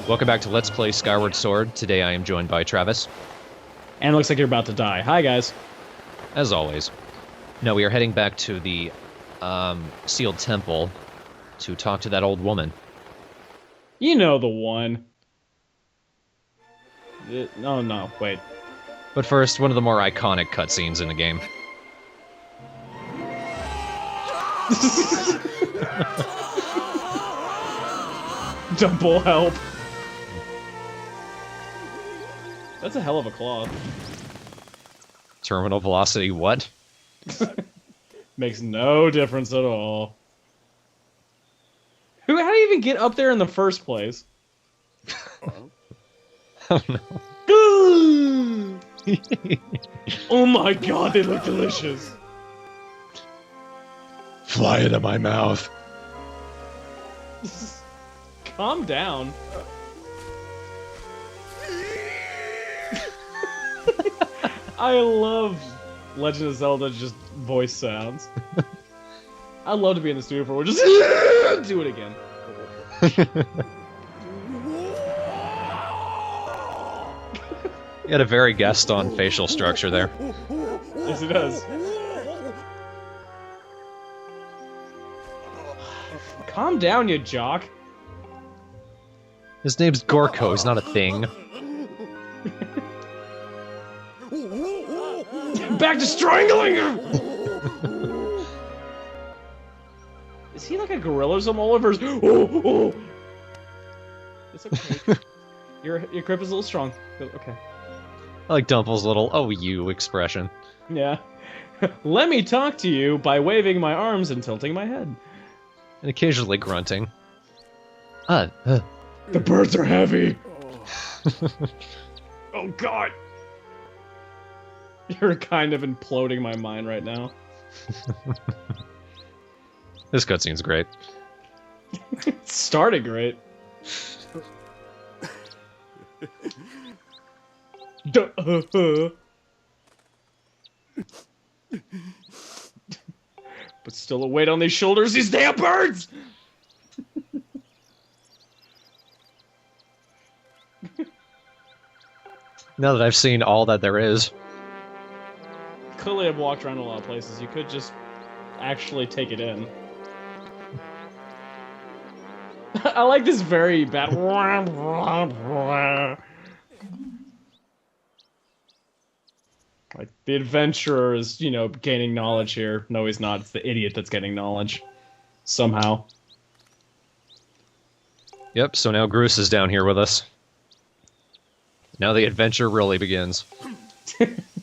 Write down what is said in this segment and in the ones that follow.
Welcome back to Let's Play Skyward Sword. Today I am joined by Travis. And it looks like you're about to die. Hi, guys. As always. Now we are heading back to the sealed temple to talk to that old woman. You know the one. Oh, no, wait. But first, one of the more iconic cutscenes in the game. Double help. That's a hell of a claw. Terminal velocity, what? Makes no difference at all. How do you even get up there in the first place? Oh no. Oh my god, they look delicious. Fly into my mouth. Calm down. I love Legend of Zelda just voice sounds. I'd love to be in the studio for just do it again. You had a very Gaston facial structure there. Yes, it does. Calm down, you jock. His name's Gorko, he's not a thing. Back to strangling him! Is he like a gorilla or some Oliver's? Oh. It's okay. Your grip is a little strong. Okay. I like Dumple's little "oh you" expression. Yeah. Let me talk to you by waving my arms and tilting my head. And occasionally grunting. The birds are heavy! Oh god! You're kind of imploding my mind right now. This cutscene's great. It started great. But still a weight on these shoulders, these damn birds! Now that I've seen all that there is. Clearly I've walked around a lot of places. You could just actually take it in. I like this very bad... Like, the adventurer is, you know, gaining knowledge here. No, he's not. It's the idiot that's getting knowledge. Somehow. Yep, so now Groose is down here with us. Now the adventure really begins.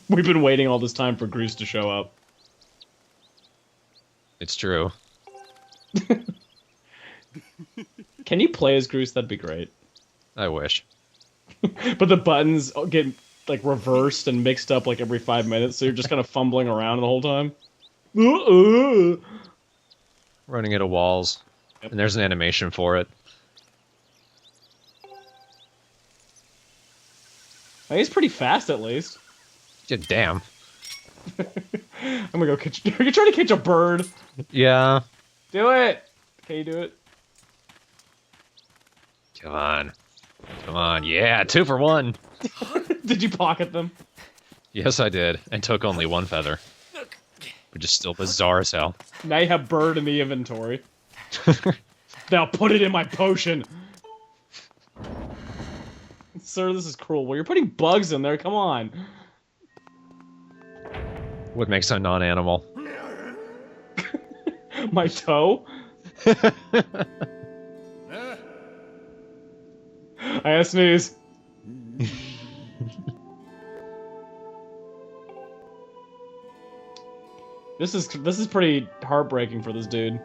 We've been waiting all this time for Groose to show up. It's true. Can you play as Groose? That'd be great. I wish. But the buttons get, like, reversed and mixed up, like, every 5 minutes, so you're just kind of fumbling around the whole time. Running into walls. Yep. And there's an animation for it. He's pretty fast, at least. Yeah, damn. I'm gonna go catch... You're trying to catch a bird! Yeah. Do it! Can you do it? Come on. Come on, yeah, 2 for 1! Did you pocket them? Yes, I did, and took only 1 feather. Which is still bizarre as hell. Now you have bird in the inventory. Now put it in my potion! Sir, this is cruel. Well, you're putting bugs in there, come on! What makes a non-animal? My toe? I sneeze. This is pretty heartbreaking for this dude.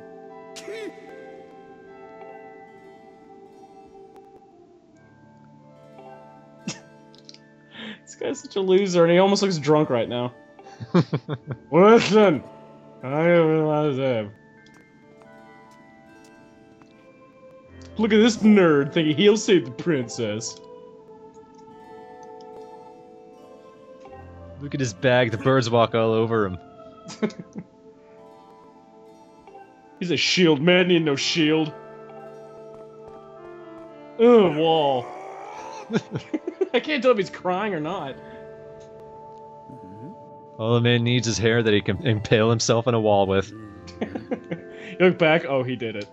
This guy's such a loser, and he almost looks drunk right now. Listen, I realize that. Look at this nerd thinking he'll save the princess. Look at his bag, the birds walk all over him. He's a shield man, need no shield. Ugh, wall. I can't tell if he's crying or not. All the man needs is hair that he can impale himself on a wall with. You look back, oh, he did it.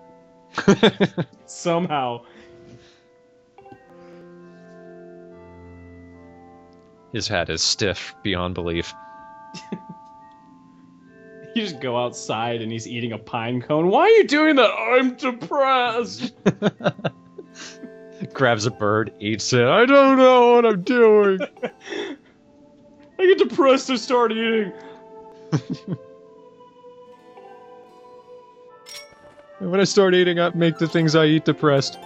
Somehow. His hat is stiff beyond belief. You just go outside and he's eating a pine cone. Why are you doing that? I'm depressed. Grabs a bird, eats it. I don't know what I'm doing. I get depressed and start eating. When I start eating, I make the things I eat depressed.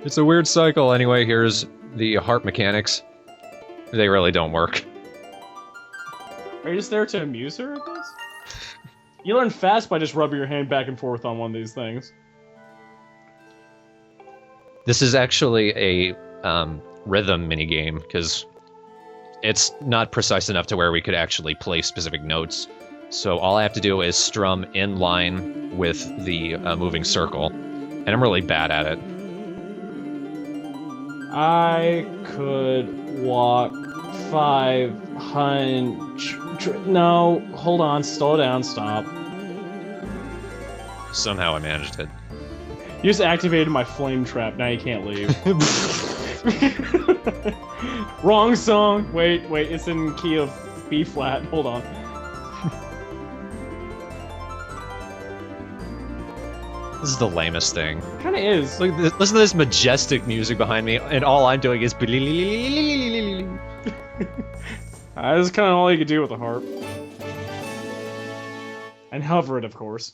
It's a weird cycle. Anyway, here's the heart mechanics. They really don't work. Are you just there to amuse her, I guess? You learn fast by just rubbing your hand back and forth on one of these things. This is actually a rhythm minigame, because it's not precise enough to where we could actually play specific notes. So all I have to do is strum in line with the moving circle, and I'm really bad at it. I could walk 500... No, hold on, slow down, stop. Somehow I managed it. You just activated my flame trap, now you can't leave. Wrong song! Wait, it's in key of B flat, hold on. This is the lamest thing. Kinda is. Look, listen to this majestic music behind me, and all I'm doing is... This is kinda all you could do with a harp. And hover it, of course.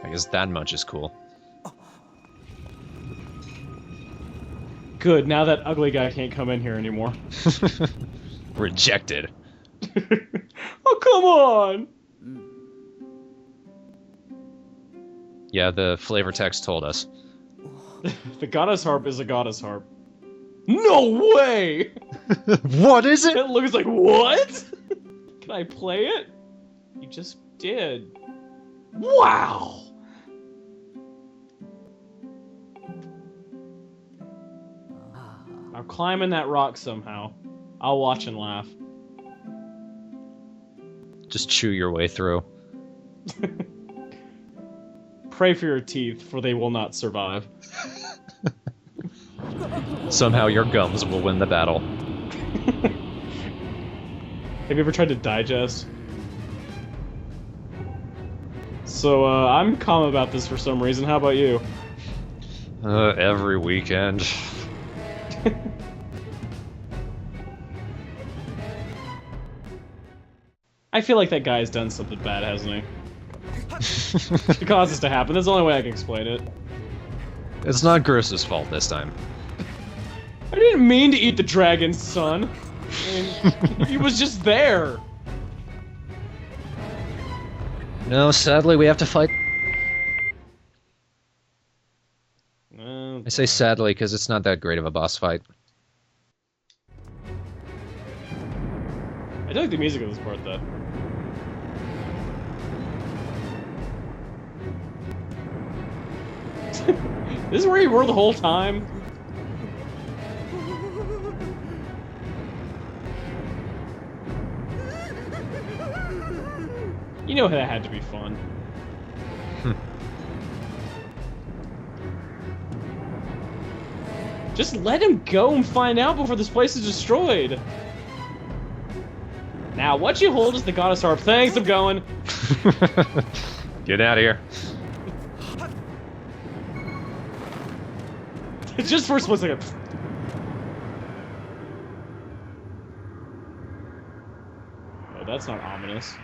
I guess that much is cool. Good, now that ugly guy can't come in here anymore. Rejected. Oh, come on! Yeah, the flavor text told us. The goddess harp is a goddess harp. No way! What is it? It looks like, what? Can I play it? You just did. Wow! Now climb in that rock somehow. I'll watch and laugh. Just chew your way through. Pray for your teeth, for they will not survive. Somehow your gums will win the battle. Have you ever tried to digest? So, I'm calm about this for some reason. How about you? Every weekend. I feel like that guy's done something bad, hasn't he? It caused this to happen. That's the only way I can explain it. It's not Gross's fault this time. I didn't mean to eat the dragon's son. I mean, he was just there. No, sadly we have to fight. I say sadly because it's not that great of a boss fight. I do like the music of this part, though. This is where you were the whole time? You know that had to be fun. Just let him go and find out before this place is destroyed. Now, what you hold is the goddess harp. Thanks, I'm going. Get out of here. Just for a split second. Oh, that's not ominous.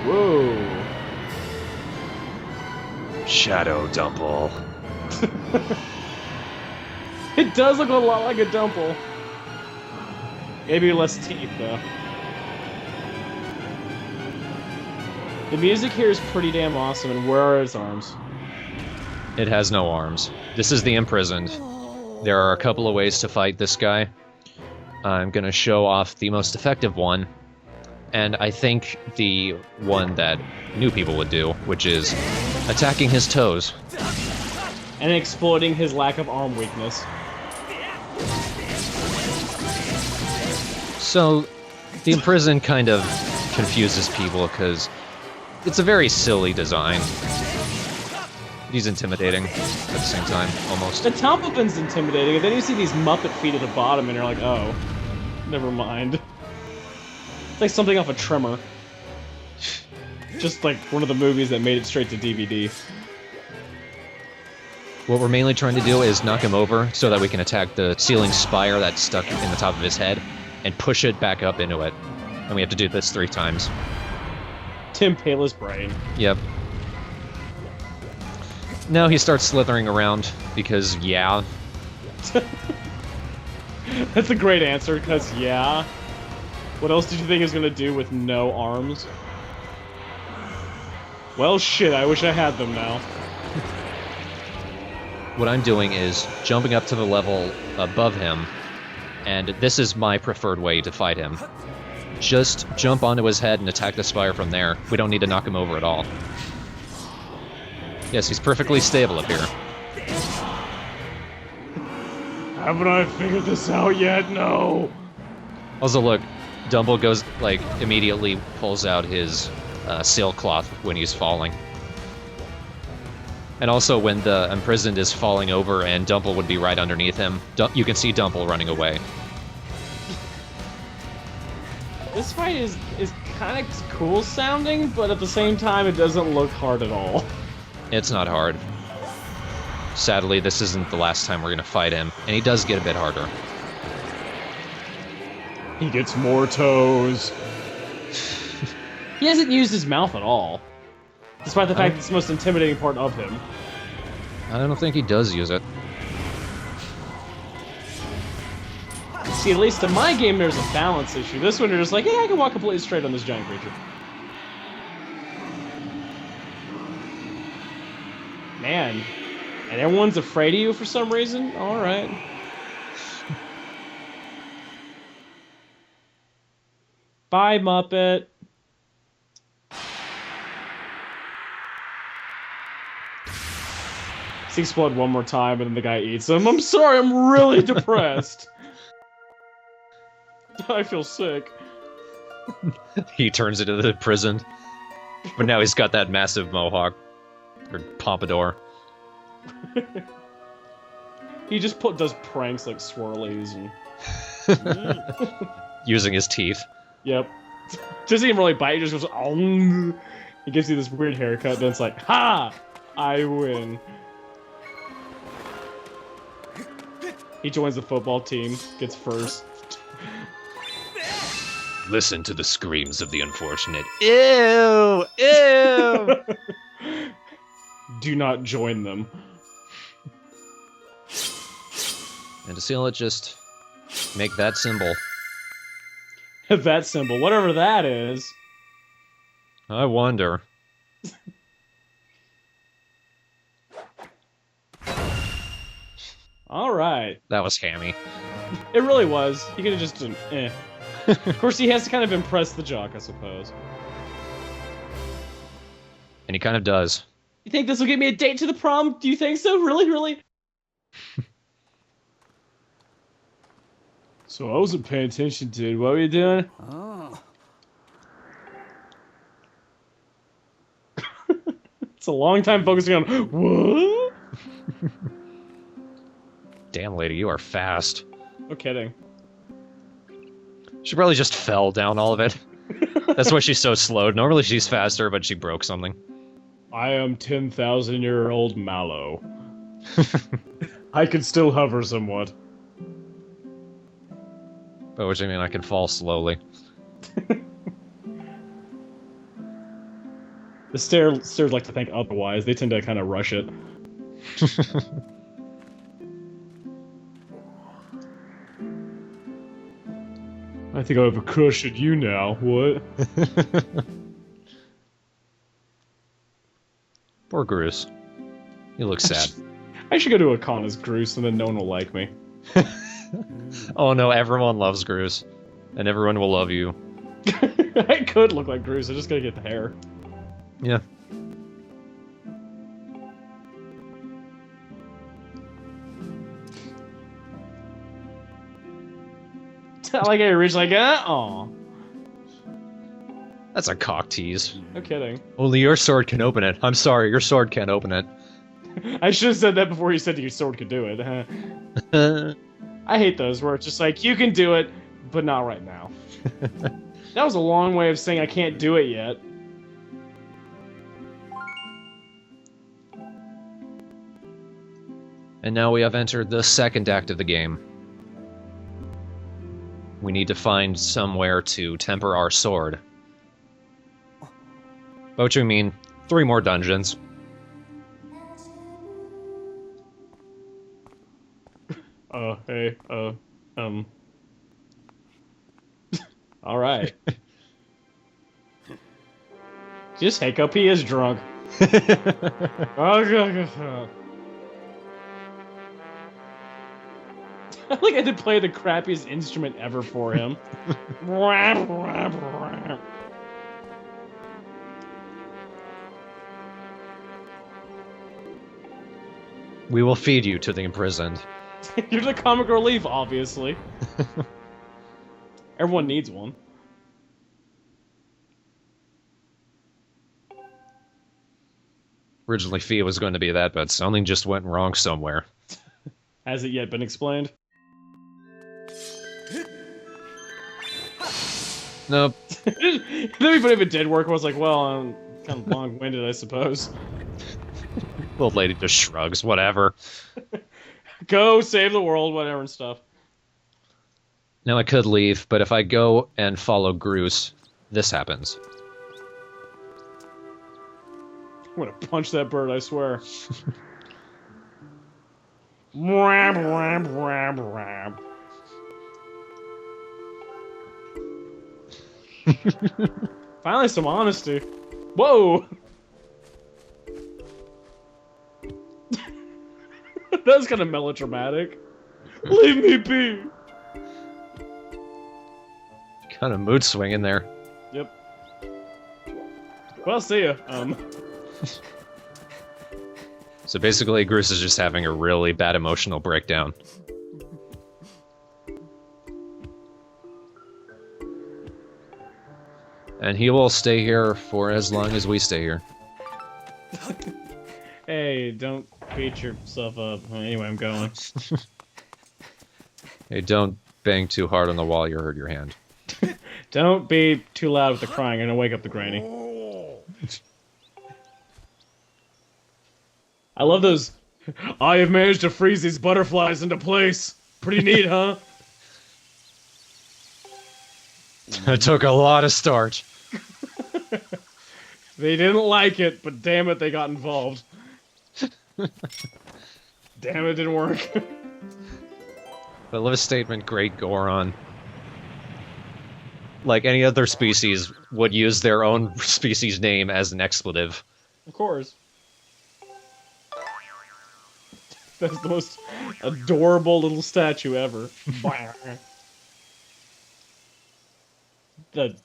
Whoa. Shadow Dumple. It does look a lot like a Dumple. Maybe less teeth, though. The music here is pretty damn awesome, and where are his arms? It has no arms. This is the imprisoned. There are a couple of ways to fight this guy. I'm gonna show off the most effective one, and I think the one that new people would do, which is attacking his toes. And exploiting his lack of arm weakness. So, the Imprison kind of confuses people because it's a very silly design. He's intimidating at the same time, almost. The top weapon's intimidating, and then you see these Muppet feet at the bottom, and you're like, oh, never mind. It's like something off a Trimmer. Just like one of the movies that made it straight to DVD. What we're mainly trying to do is knock him over so that we can attack the ceiling spire that's stuck in the top of his head and push it back up into it. And we have to do this 3 times. Tim Pala's brain. Yep. Now he starts slithering around because, yeah. That's a great answer, because, yeah. What else did you think he was going to do with no arms? Well, shit, I wish I had them now. What I'm doing is jumping up to the level above him, and this is my preferred way to fight him. Just jump onto his head and attack the spire from there. We don't need to knock him over at all. Yes, he's perfectly stable up here. Haven't I figured this out yet? No! Also, look, Dumble goes, like, immediately pulls out his sailcloth when he's falling. And also, when the Imprisoned is falling over and Dumble would be right underneath him, you can see Dumble running away. This fight is kind of cool sounding, but at the same time, it doesn't look hard at all. It's not hard. Sadly, this isn't the last time we're gonna fight him, and he does get a bit harder. He gets more toes. He hasn't used his mouth at all. Despite the fact that it's the most intimidating part of him. I don't think he does use it. See, at least in my game, there's a balance issue. This one, you're just like, yeah, I can walk completely straight on this giant creature. Man. And everyone's afraid of you for some reason? Alright. Bye, Muppet. He explode one more time and then the guy eats him. I'm sorry, I'm really depressed. I feel sick. He turns into the prison. But now he's got that massive mohawk. Or pompadour. He just does pranks like swirlies and... Using his teeth. Yep. Doesn't even really bite, he just goes... Oh. He gives you this weird haircut, then it's like, ha! I win. He joins the football team, gets first. Listen to the screams of the unfortunate. Ew! Ew! Do not join them. And to seal it, just make that symbol. That symbol, whatever that is. I wonder. Alright. That was hammy. It really was. He could have just done, eh. Of course, he has to kind of impress the jock, I suppose. And he kind of does. You think this will get me a date to the prom? Do you think so? Really, really? So I wasn't paying attention, dude. What were you doing? Oh. It's a long time focusing on, what? Damn, lady, you are fast. No kidding. She probably just fell down all of it. That's why she's so slow. Normally she's faster, but she broke something. I am 10,000-year-old Mallow. I can still hover somewhat. By which I mean I can fall slowly. The stairs like to think otherwise. They tend to kind of rush it. I think I have a crush at you now. What? Poor Groose. He looks sad. I should go to a con as Groose, and then no one will like me. Oh no, everyone loves Groose. And everyone will love you. I could look like Groose, I just gotta get the hair. Yeah. I like it originally, like, aw. That's a cock tease. No kidding. Only your sword can open it. I'm sorry, your sword can't open it. I should have said that before you said your sword could do it. I hate those where it's just like, you can do it, but not right now. That was a long way of saying I can't do it yet. And now we have entered the second act of the game. We need to find somewhere to temper our sword. By which we mean 3 more dungeons. Hey, Alright. Just hiccup, he is drunk. I like I had to play the crappiest instrument ever for him. We will feed you to the imprisoned. You're the comic relief, obviously. Everyone needs one. Originally, Fia was going to be that, but something just went wrong somewhere. Has it yet been explained? Nope. That'd be funny if it did work. I was like, well, I'm kind of long-winded, I suppose. The old lady just shrugs, whatever. Go save the world, whatever and stuff. Now I could leave, but if I go and follow Groose, this happens. I'm gonna punch that bird, I swear. Finally, some honesty. Whoa! That was kind of melodramatic. Leave me be! Kind of mood swing in there. Yep. Well, see ya. So basically, Groose is just having a really bad emotional breakdown. And he will stay here for as long as we stay here. Hey, don't beat yourself up. Anyway, I'm going. Hey, don't bang too hard on the wall, you hurt your hand. Don't be too loud with the crying, I'm gonna wake up the granny. I love those. I have managed to freeze these butterflies into place. Pretty neat, huh? It took a lot of starch. They didn't like it, but damn it, they got involved. Damn it, didn't work. But love a statement, great Goron. Like any other species would use their own species name as an expletive. Of course. That's the most adorable little statue ever. The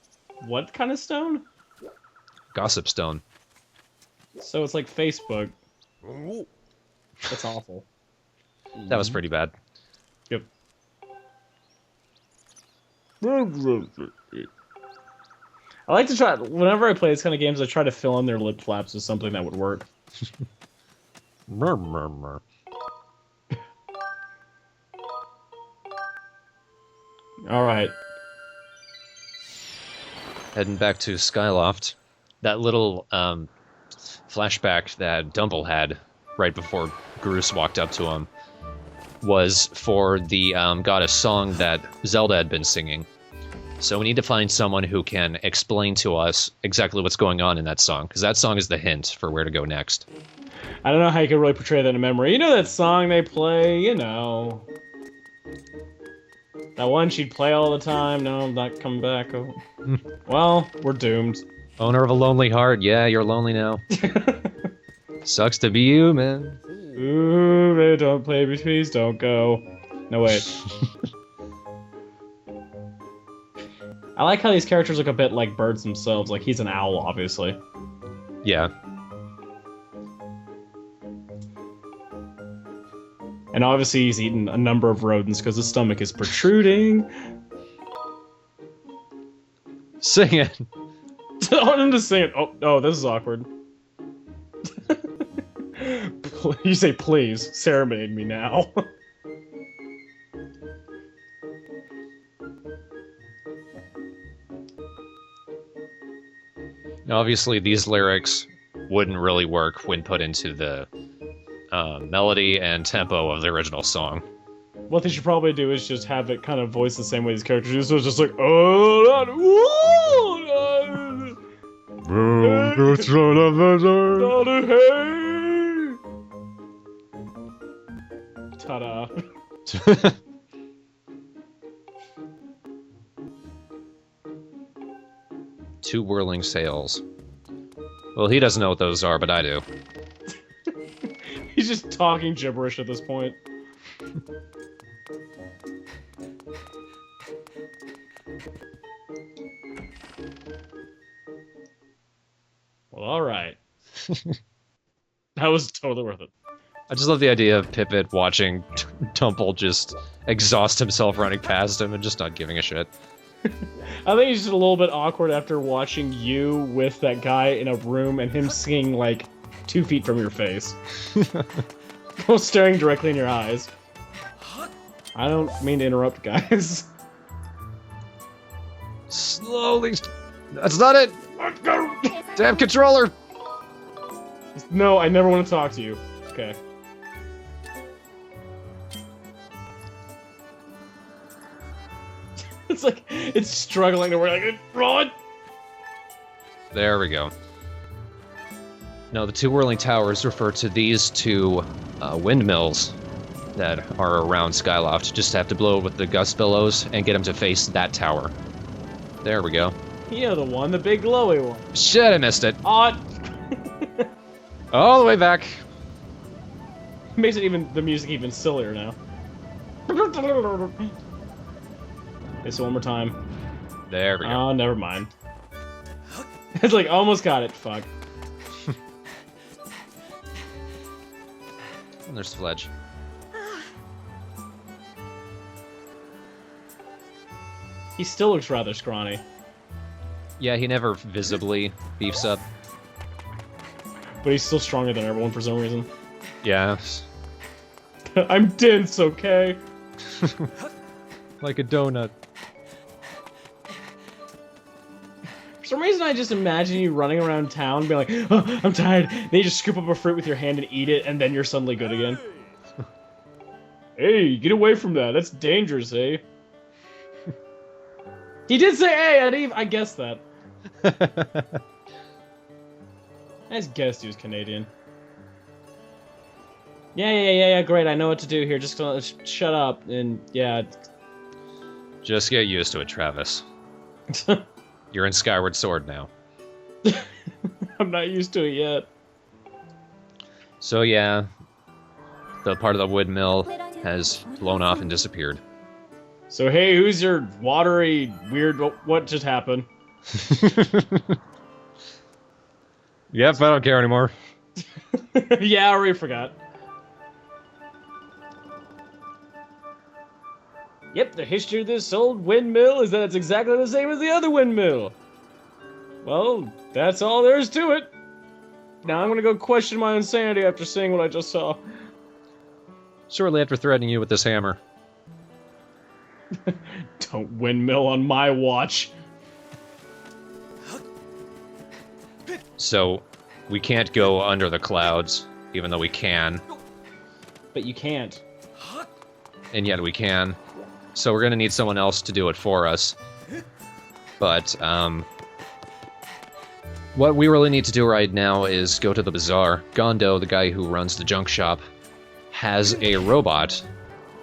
what kind of stone? Gossip stone. So it's like Facebook. That's awful. That was pretty bad. Yep. I like to try, whenever I play these kind of games, I try to fill in their lip flaps with something that would work. Murmur. Alright. Heading back to Skyloft. That little flashback that Dumble had right before Groose walked up to him was for the goddess song that Zelda had been singing. So we need to find someone who can explain to us exactly what's going on in that song, because that song is the hint for where to go next. I don't know how you can really portray that in memory. You know that song they play, you know. That one she'd play all the time. No, I'm not coming back. Oh. Well, we're doomed. Owner of a lonely heart. Yeah, you're lonely now. Sucks to be you, man. Ooh, don't play me, please don't go. No, wait. I like how these characters look a bit like birds themselves, like he's an owl, obviously. Yeah. And obviously he's eaten a number of rodents because his stomach is protruding. Sing it! I want him to sing it. Oh, this is awkward. You say, please, serenade me now. Now, obviously, these lyrics wouldn't really work when put into the melody and tempo of the original song. What they should probably do is just have it kind of voice the same way these characters do, so it's just like, oh, ta-da. Two whirling sails. Well, he doesn't know what those are, but I do. He's just talking gibberish at this point. Well, alright. That was totally worth it. I just love the idea of Pipit watching Tumble just exhaust himself running past him and just not giving a shit. I think it's just a little bit awkward after watching you with that guy in a room and him singing like 2 feet from your face. Staring directly in your eyes. I don't mean to interrupt, guys. Slowly. That's not it! Let's go! Damn controller! No, I never want to talk to you. Okay. It's like, it's struggling to work, like, run! There we go. Now, the two whirling towers refer to these two windmills that are around Skyloft. Just have to blow with the gust billows and get them to face that tower. There we go. Yeah, the one, the big glowy one. Shit, I missed it. Odd. All the way back. Makes it even, the music even sillier now. Okay, so one more time. There we go. Oh, never mind. It's like, almost got it, fuck. And there's Fledge. He still looks rather scrawny. Yeah, he never visibly beefs up. But he's still stronger than everyone for some reason. Yeah. I'm dense, okay? Like a donut. For some reason, I just imagine you running around town being like, oh, I'm tired. Then you just scoop up a fruit with your hand and eat it, and then you're suddenly good again. Hey, get away from that. That's dangerous, eh? He did say hey, I guessed that. I just guessed he was Canadian. Yeah, great, I know what to do here. Just shut up, and yeah. Just get used to it, Travis. You're in Skyward Sword now. I'm not used to it yet. So yeah, the part of the windmill has blown off and disappeared. So hey, who's your watery, weird, what just happened? Yep, I don't care anymore. Yeah, I already forgot. Yep, the history of this old windmill is that it's exactly the same as the other windmill. Well, that's all there is to it. Now I'm gonna go question my insanity after seeing what I just saw. Shortly after threatening you with this hammer. Don't windmill on my watch. So, we can't go under the clouds, even though we can. But you can't. And yet we can. So we're gonna need someone else to do it for us. But, what we really need to do right now is go to the bazaar. Gondo, the guy who runs the junk shop, has a robot,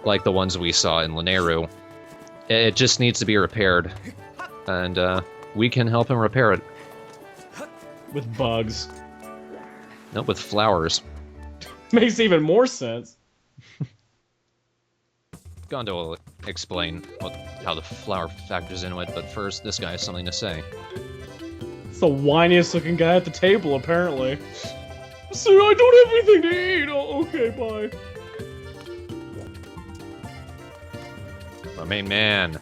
like the ones we saw in Lineru. It just needs to be repaired, and we can help him repair it. With bugs. Nope, with flowers. Makes even more sense. Gondo will explain how the flower factors into it, but first, this guy has something to say. It's the whiniest looking guy at the table, apparently. So I don't have anything to eat. Oh, okay, bye. My main man.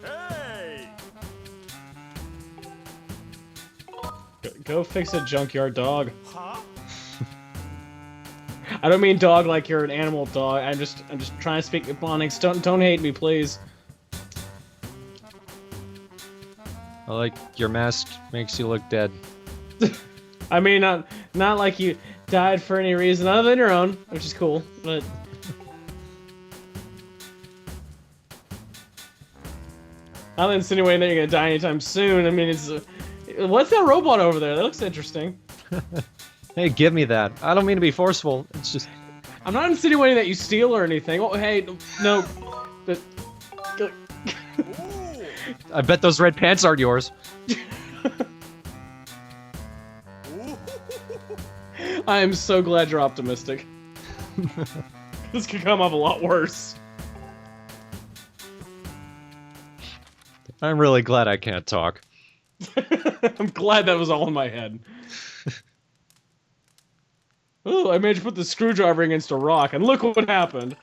Hey! Go fix a junkyard dog. Huh? I don't mean dog like you're an animal dog. I'm just trying to speak Ebonics. Don't hate me, please. I like your mask makes you look dead. I mean, not like you died for any reason other than your own, which is cool, but... I'm not insinuating that you're gonna die anytime soon. I mean, it's... what's that robot over there? That looks interesting. Hey, give me that. I don't mean to be forceful. It's just... I'm not insinuating that you steal or anything. Oh, hey, no. I bet those red pants aren't yours. I am so glad you're optimistic. This could come off a lot worse. I'm really glad I can't talk. I'm glad that was all in my head. Oh, I managed to put the screwdriver against a rock, and look what happened.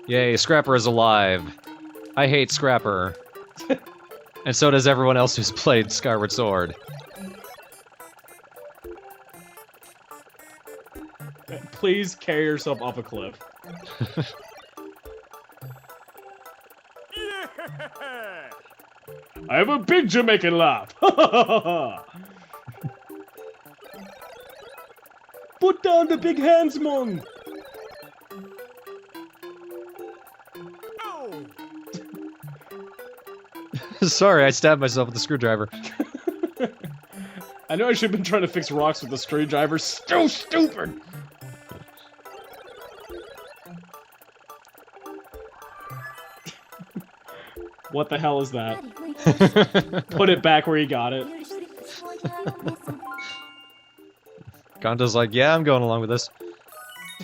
Yay, Scrapper is alive. I hate Scrapper. And so does everyone else who's played Skyward Sword. Please carry yourself off a cliff. Yeah! I have a big Jamaican laugh. Put down the big hands, Mong. Oh! Sorry, I stabbed myself with the screwdriver. I know I should have been trying to fix rocks with the screwdriver. So stupid. What the hell is that? Put it back where you got it. Gondo's like, yeah, I'm going along with this.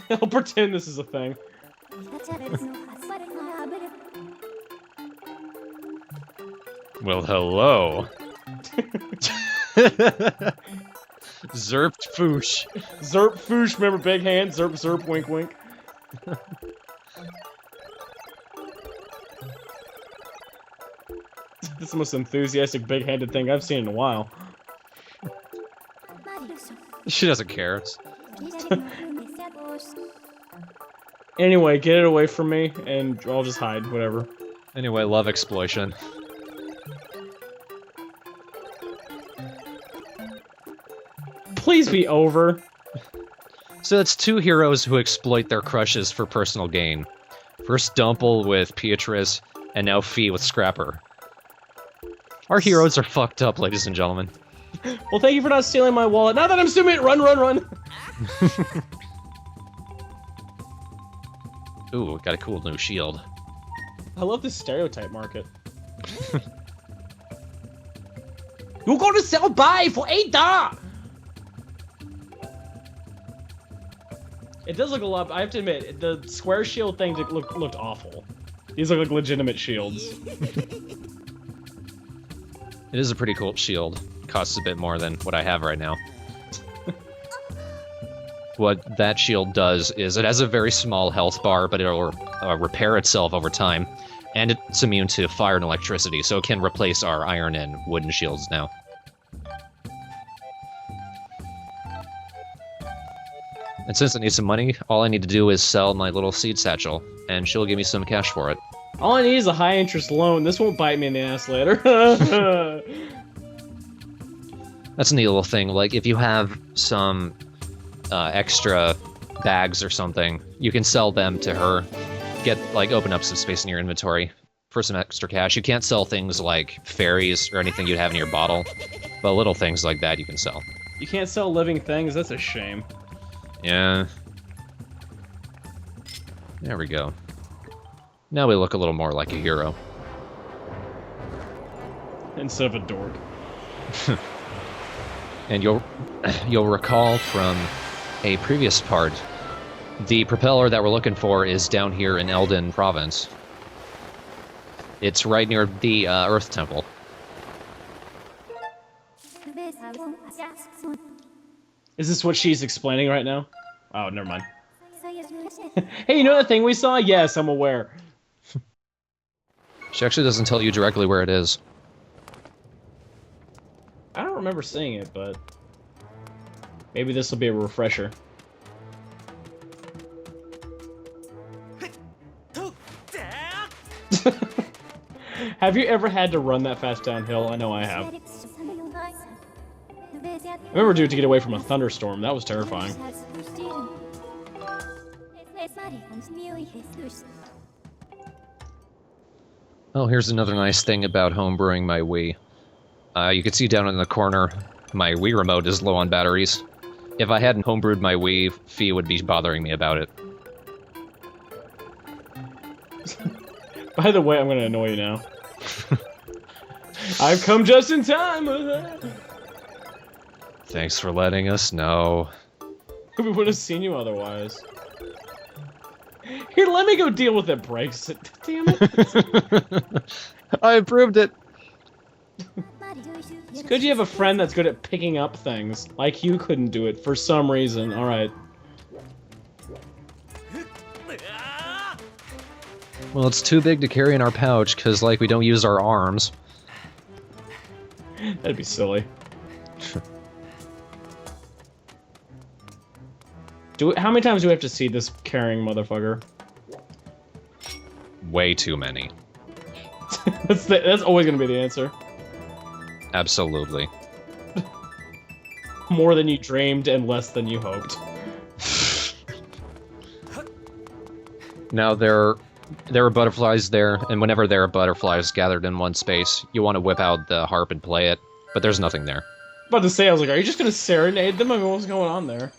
I'll pretend this is a thing. Well, hello. Zerpt Foosh. Zerp Foosh, remember big hand? Zerp Zerp, wink wink. This is the most enthusiastic big-handed thing I've seen in a while. She doesn't care. Anyway, get it away from me, and I'll just hide, whatever. Anyway, love exploitation. Please be over. So it's two heroes who exploit their crushes for personal gain. First Dumple with Beatrice, and now Fee with Scrapper. Our heroes are fucked up, ladies and gentlemen. Well, thank you for not stealing my wallet. Now that I'm assuming it, run, run, run! Ooh, got a cool new shield. I love this stereotype market. You're gonna sell buy for $8! It does look a lot, I have to admit, the square shield thing looked awful. These look like legitimate shields. It is a pretty cool shield. Costs a bit more than what I have right now. What that shield does is it has a very small health bar, but it'll repair itself over time. And it's immune to fire and electricity, so it can replace our iron and wooden shields now. And since I need some money, all I need to do is sell my little seed satchel, and she'll give me some cash for it. All I need is a high-interest loan. This won't bite me in the ass later. That's a neat little thing. Like, if you have some extra bags or something, you can sell them to her. Open up some space in your inventory for some extra cash. You can't sell things like fairies or anything you'd have in your bottle, but little things like that you can sell. You can't sell living things? That's a shame. Yeah. There we go. Now we look a little more like a hero. Instead of a dork. And you'll recall from a previous part, the propeller that we're looking for is down here in Eldin Province. It's right near the Earth Temple. Is this what she's explaining right now? Oh, never mind. Hey, you know that thing we saw? Yes, I'm aware. She actually doesn't tell you directly where it is. I don't remember seeing it, but maybe this will be a refresher. Have you ever had to run that fast downhill? I know I have. I remember doing it to get away from a thunderstorm. That was terrifying. Oh, here's another nice thing about homebrewing my Wii. You can see down in the corner, my Wii remote is low on batteries. If I hadn't homebrewed my Wii, Fee would be bothering me about it. By the way, I'm gonna annoy you now. I've come just in time! Thanks for letting us know. We would have seen you otherwise. Here, let me go deal with it, Breaks. Damn it. I approved it! It's good you have a friend that's good at picking up things. Like you couldn't do it for some reason. Alright. Well, it's too big to carry in our pouch, because, like, we don't use our arms. That'd be silly. How many times do we have to see this carrying motherfucker? Way too many. That's always gonna be the answer. Absolutely. More than you dreamed and less than you hoped. Now, there are butterflies there, and whenever there are butterflies gathered in one space, you want to whip out the harp and play it, but there's nothing there. About to say, I was like, are you just gonna serenade them? I mean, what's going on there?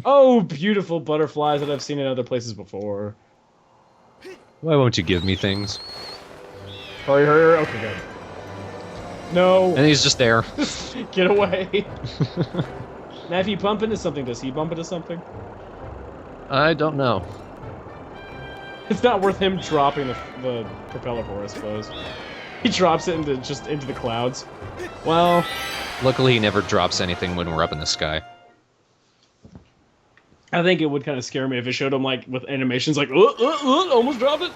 Oh, beautiful butterflies that I've seen in other places before. Why won't you give me things? Hurry, hurry, hurry. Okay, good. No. And he's just there. Get away. Now, if you bump into something, does he bump into something? I don't know. It's not worth him dropping the propeller for, I suppose. He drops it into the clouds. Well, Luckily, he never drops anything when we're up in the sky. I think it would kind of scare me if it showed him, like, with animations, like, almost dropped it.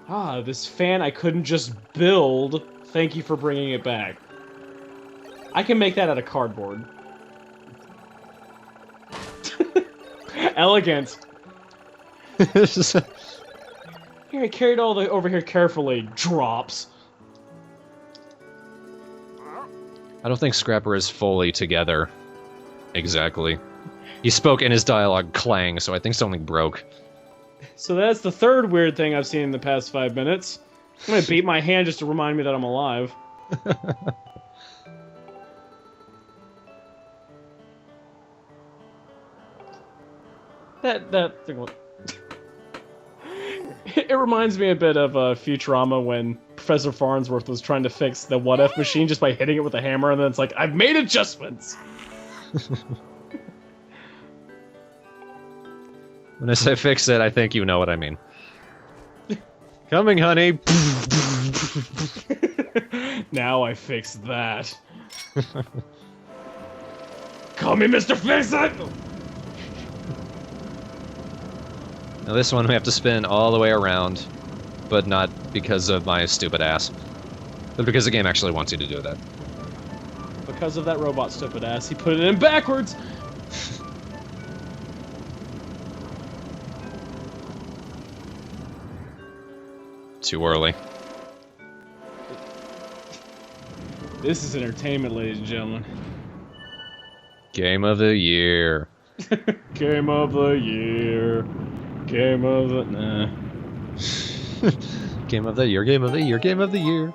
Ah, this fan I couldn't just build. Thank you for bringing it back. I can make that out of cardboard. Elegant. Here, I carried all the over here carefully. Drops. I don't think Scrapper is fully together. Exactly. He spoke in his dialogue clang, so I think something broke. So that's the third weird thing I've seen in the past 5 minutes. I'm gonna beat my hand just to remind me that I'm alive. that thing. It reminds me a bit of Futurama when Professor Farnsworth was trying to fix the what-if machine just by hitting it with a hammer, and then it's like, I've made adjustments! When I say fix it, I think you know what I mean. Coming, honey! Now I fix that. Call me Mr. Fix-It! Now this one we have to spin all the way around, but not because of my stupid ass. But because the game actually wants you to do that. Because of that robot stupid ass, he put it in backwards! Too early. This is entertainment, ladies and gentlemen. Game of the year. Game of the year. Game of the... Nah. Game of the year, game of the year, game of the year.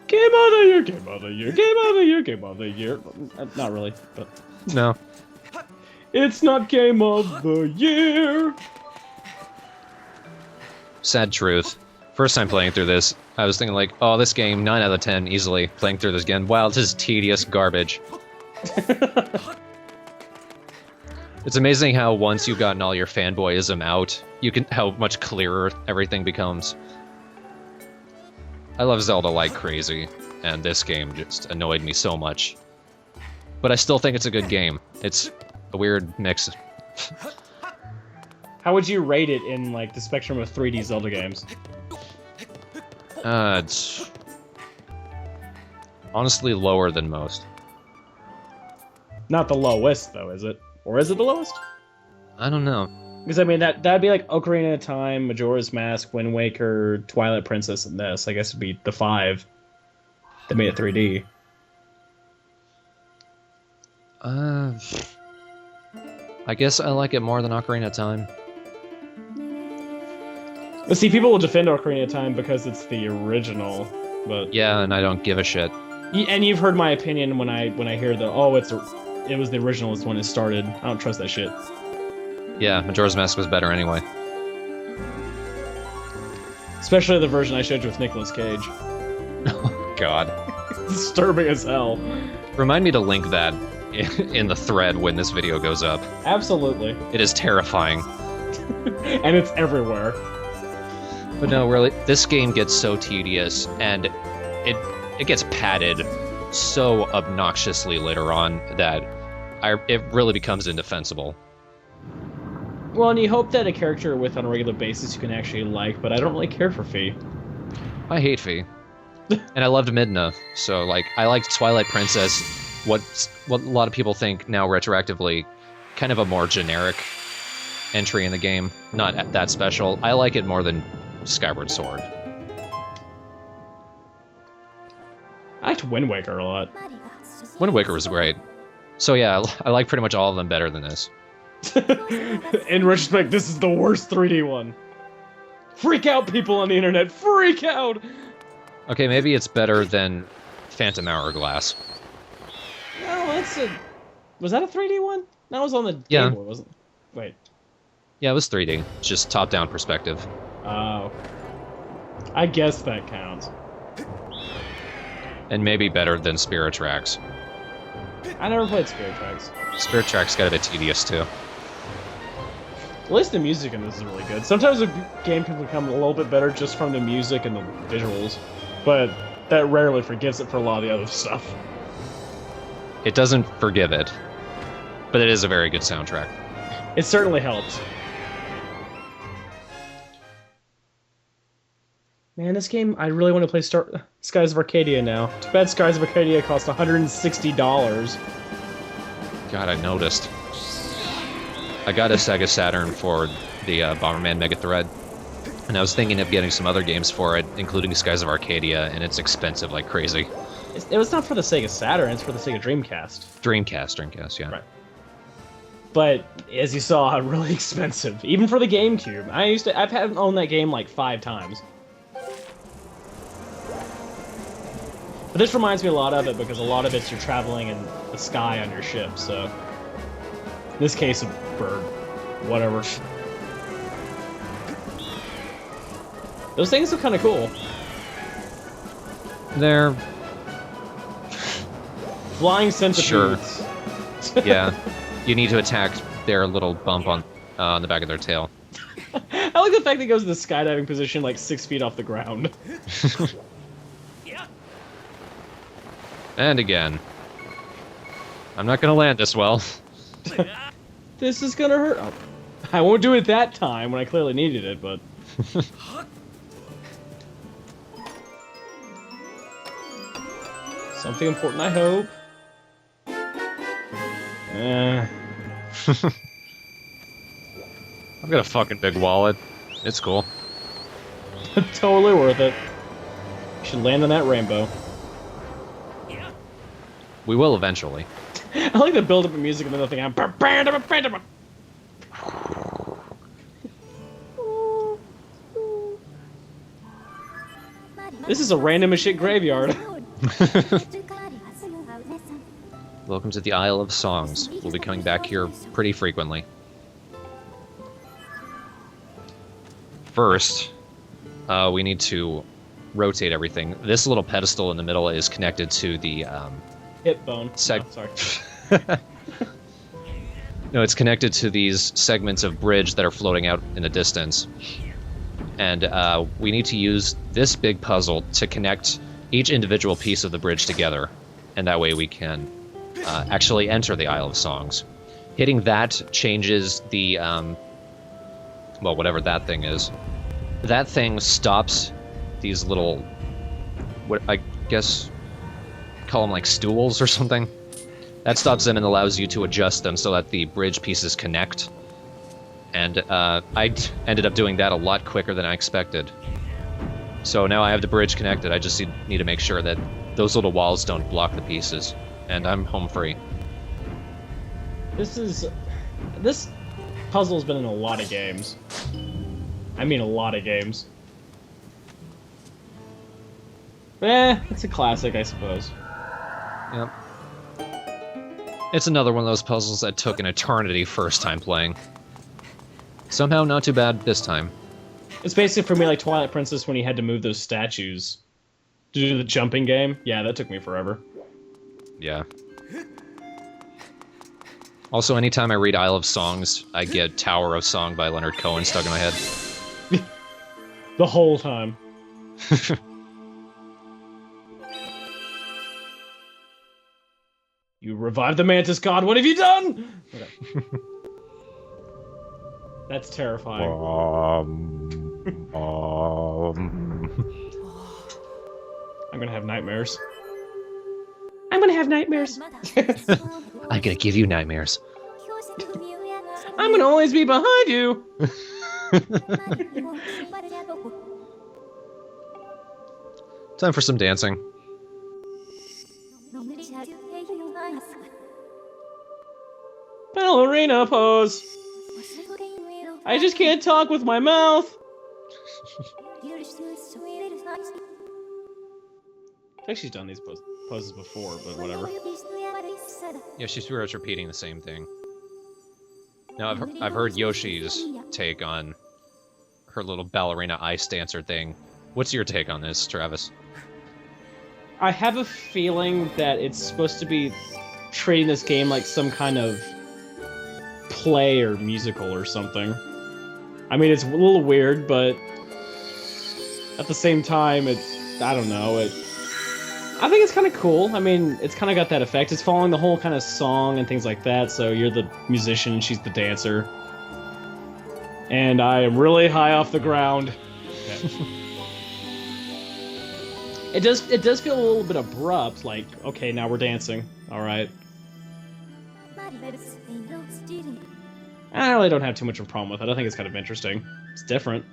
Game of the year, game of the year, game of the year, game of the year. Not really, but... No. It's not game of the year! Sad truth. First time playing through this, I was thinking like, oh, this game, 9 out of 10, easily. Playing through this again, wow, this is tedious garbage. It's amazing how once you've gotten all your fanboyism out, how much clearer everything becomes. I love Zelda like crazy, and this game just annoyed me so much. But I still think it's a good game. It's a weird mix. How would you rate it in, like, the spectrum of 3D Zelda games? It's honestly lower than most. Not the lowest, though, is it? Or is it the lowest? I don't know. Because, I mean, that'd be like Ocarina of Time, Majora's Mask, Wind Waker, Twilight Princess, and this. I guess it'd be the 5 that made it 3D. I guess I like it more than Ocarina of Time. But see, people will defend Ocarina of Time because it's the original, but... Yeah, and I don't give a shit. And you've heard my opinion when I hear the, oh, it was the original is when it started. I don't trust that shit. Yeah, Majora's Mask was better anyway. Especially the version I showed you with Nicolas Cage. Oh, God. Disturbing as hell. Remind me to link that in the thread when this video goes up. Absolutely. It is terrifying. And it's everywhere. But no, really, this game gets so tedious, and it gets padded so obnoxiously later on that it really becomes indefensible. Well, and you hope that a character with on a regular basis you can actually like, but I don't really care for Fi. I hate Fi. And I loved Midna, so, like, I liked Twilight Princess, what a lot of people think now retroactively, kind of a more generic entry in the game, not that special. I like it more than Skyward Sword. I liked Wind Waker a lot. Wind Waker was great. So yeah, I like pretty much all of them better than this. In retrospect, this is the worst 3D one. Freak out, people on the internet! Freak out! Okay, maybe it's better than Phantom Hourglass. No, was that a 3D one? That was on the Yeah. Game Boy, wasn't it? Wait. Yeah, it was 3D. It's just top-down perspective. Oh. I guess that counts. And maybe better than Spirit Tracks. I never played Spirit Tracks. Spirit Tracks got a bit tedious, too. At least the music in this is really good. Sometimes a game can become a little bit better just from the music and the visuals, but that rarely forgives it for a lot of the other stuff. It doesn't forgive it, but it is a very good soundtrack. It certainly helps. Man, this game, I really want to play Skies of Arcadia now. Too bad Skies of Arcadia cost $160. God, I noticed. I got a Sega Saturn for the Bomberman Mega Thread, and I was thinking of getting some other games for it, including Skies of Arcadia, and it's expensive like crazy. It was not for the Sega Saturn, it's for the Sega Dreamcast. Dreamcast, yeah. Right. But, as you saw, really expensive. Even for the GameCube. I've had owned that game like 5 times. But this reminds me a lot of it because a lot of it's you're traveling in the sky on your ship, so... In this case, a bird. Whatever. Those things look kind of cool. They're... Flying centipedes. Sure. Yeah. You need to attack their little bump on the back of their tail. I like the fact that it goes in the skydiving position like 6 feet off the ground. And again. I'm not gonna land this well. This is gonna hurt. Oh, I won't do it that time when I clearly needed it, but... Something important, I hope. I've got a fucking big wallet. It's cool. Totally worth it. Should land on that rainbow. We will eventually. I like the build-up of music and then the thing. This is a random as shit graveyard. Welcome to the Isle of Songs. We'll be coming back here pretty frequently. First, we need to rotate everything. This little pedestal in the middle is connected to the Hip bone. Seg- Oh, sorry. no, it's connected to these segments of bridge that are floating out in the distance. And we need to use this big puzzle to connect each individual piece of the bridge together. And that way we can actually enter the Isle of Songs. Hitting that changes the, well, whatever that thing is. That thing stops these little, what I guess, call them like stools or something. That stops them and allows you to adjust them so that the bridge pieces connect. And I ended up doing that a lot quicker than I expected. So now I have the bridge connected. I just need to make sure that those little walls don't block the pieces. And I'm home free. This puzzle's been in a lot of games. I mean a lot of games. It's a classic, I suppose. Yep. It's another one of those puzzles that took an eternity first time playing. Somehow not too bad this time. It's basically for me like Twilight Princess when you had to move those statues to do the jumping game. Yeah, that took me forever. Yeah. Also, anytime I read Isle of Songs, I get Tower of Song by Leonard Cohen stuck in my head. The whole time. You revived the Mantis God, what have you done? Okay. That's terrifying. I'm gonna have nightmares. I'm gonna have nightmares. I'm gonna give you nightmares. I'm gonna always be behind you. Time for some dancing. Ballerina pose. I just can't talk with my mouth. I think she's done these poses before, but whatever. Yeah, she's pretty much repeating the same thing. Now, I've heard Yoshi's take on her little ballerina ice dancer thing. What's your take on this, Travis? I have a feeling that it's supposed to be treating this game like some kind of play or musical or something. I mean, it's a little weird, but at the same time, I don't know, I think it's kind of cool. I mean, it's kind of got that effect. It's following the whole kind of song and things like that, so you're the musician and she's the dancer. And I am really high off the ground. Okay. It does feel a little bit abrupt, like, okay, now we're dancing. Alright. I really don't have too much of a problem with it. I think it's kind of interesting. It's different.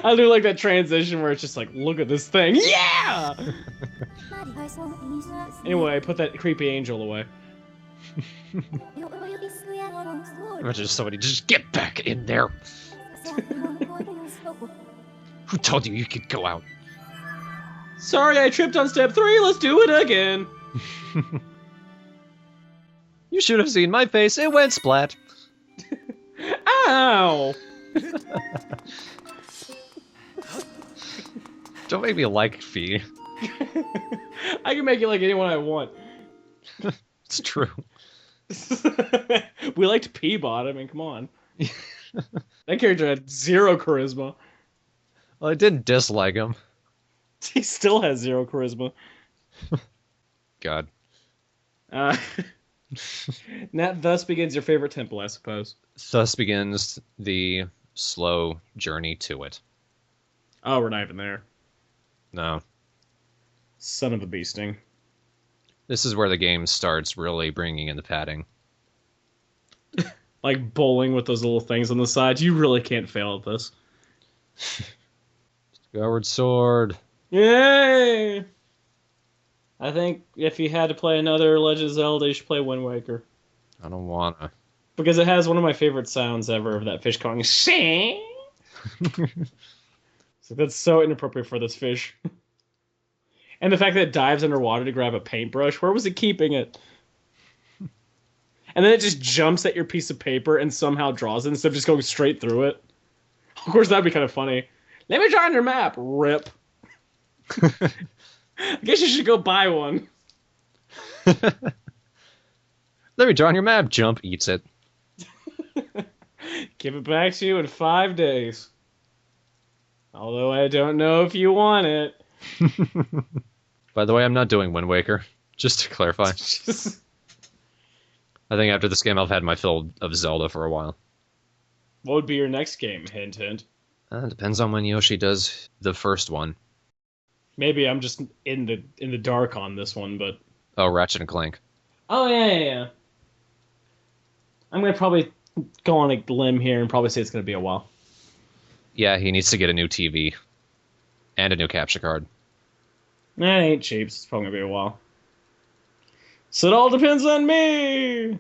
I do like that transition where it's just like, look at this thing. Yeah! Anyway, put that creepy angel away. Imagine somebody just get back in there. Who told you could go out? Sorry, I tripped on step 3. Let's do it again. You should have seen my face. It went splat. Ow! Don't make me like Fee. I can make it like anyone I want. It's true. We liked Peabot. I mean, come on. That character had 0 charisma. Well, I didn't dislike him. He still has 0 charisma. God. That thus begins your favorite temple, I suppose. Thus begins the slow journey to it. Oh, we're not even there. No. Son of a beasting. This is where the game starts really bringing in the padding. Like bowling with those little things on the sides. You really can't fail at this. Skyward Sword. Yay! I think if you had to play another Legend of Zelda, you should play Wind Waker. I don't wanna. Because it has one of my favorite sounds ever of that fish calling. Shing! So that's so inappropriate for this fish. And the fact that it dives underwater to grab a paintbrush. Where was it keeping it? And then it just jumps at your piece of paper and somehow draws it instead of just going straight through it. Of course, that'd be kind of funny. Let me draw on your map. Rip. I guess you should go buy one. Let me draw on your map. Jump eats it. Give it back to you in 5 days. Although I don't know if you want it. By the way, I'm not doing Wind Waker. Just to clarify. I think after this game, I've had my fill of Zelda for a while. What would be your next game? Hint, hint. Depends on when Yoshi does the first one. Maybe I'm just in the dark on this one, but... Oh, Ratchet and Clank. Oh, yeah. I'm going to probably go on a limb here and probably say it's going to be a while. Yeah, he needs to get a new TV. And a new capture card. That ain't cheap, so it's probably going to be a while. So it all depends on me!